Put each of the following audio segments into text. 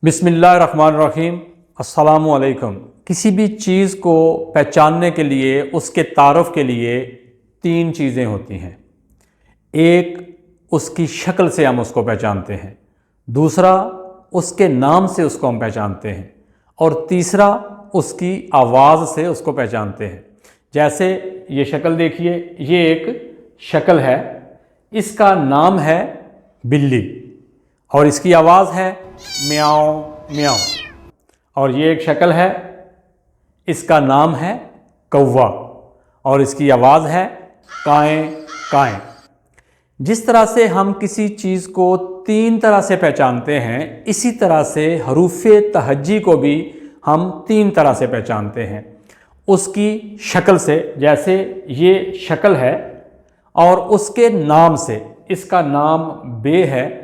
बिस्मिल्लाहिर्रहमानिर्रहीम। अस्सलामु अलैकुम। किसी भी चीज़ को पहचानने के लिए, उसके तारुफ़ के लिए तीन चीज़ें होती हैं। एक, उसकी शक्ल से हम उसको पहचानते हैं। दूसरा, उसके नाम से उसको हम पहचानते हैं। और तीसरा, उसकी आवाज़ से उसको पहचानते हैं। जैसे ये शक्ल देखिए, ये एक शक्ल है, इसका नाम है बिल्ली और इसकी आवाज़ है म्याऊं म्याऊं। और ये एक शक्ल है, इसका नाम है कौवा और इसकी आवाज़ है काएं काएं। जिस तरह से हम किसी चीज़ को तीन तरह से पहचानते हैं, इसी तरह से हरूफ़े तहज्जी को भी हम तीन तरह से पहचानते हैं। उसकी शक्ल से, जैसे ये शक्ल है, और उसके नाम से, इसका नाम बे है,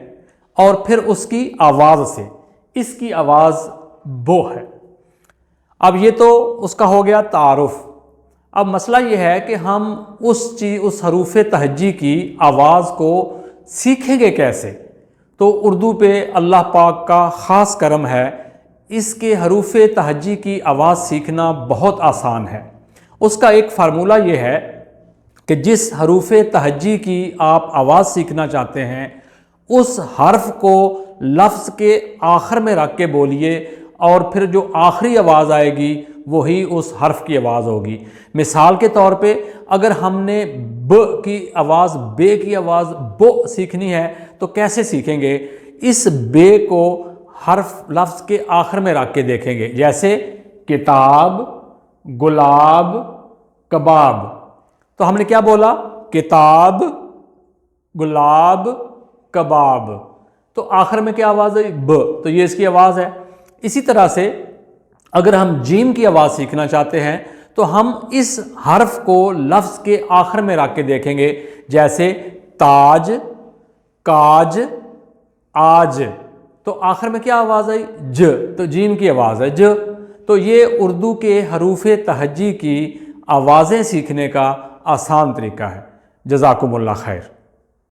और फिर उसकी आवाज़ से, इसकी आवाज़ बो है। अब ये तो उसका हो गया तारुफ। अब मसला ये है कि हम उस हरूफ़े तहज्जी की आवाज़ को सीखेंगे कैसे। तो उर्दू पे अल्लाह पाक का ख़ास करम है, इसके हरूफ़े तहज्जी की आवाज़ सीखना बहुत आसान है। उसका एक फ़ार्मूला ये है कि जिस हरूफ़े तहज्जी की आप आवाज़ सीखना चाहते हैं, उस हर्फ को लफ्ज़ के आखिर में रख के बोलिए और फिर जो आखिरी आवाज़ आएगी वही उस हर्फ की आवाज़ होगी। मिसाल के तौर पे अगर हमने ब की आवाज़, बे की आवाज़ बो सीखनी है तो कैसे सीखेंगे। इस बे को हर्फ लफ्ज़ के आखिर में रख के देखेंगे। जैसे किताब, गुलाब, कबाब। तो हमने क्या बोला? किताब, गुलाब, कबाब। तो आखिर में क्या आवाज़ है? ब। तो ये इसकी आवाज़ है। इसी तरह से अगर हम जीम की आवाज़ सीखना चाहते हैं तो हम इस हर्फ को लफ्ज़ के आखिर में रख के देखेंगे। जैसे ताज, काज, आज। तो आखिर में क्या आवाज़ आई? ज। तो जीम की आवाज़ है ज। तो ये उर्दू के हरूफ़े तहज्जी की आवाज़ें सीखने का आसान तरीका है। जज़ाकुमुल्लाह खैर।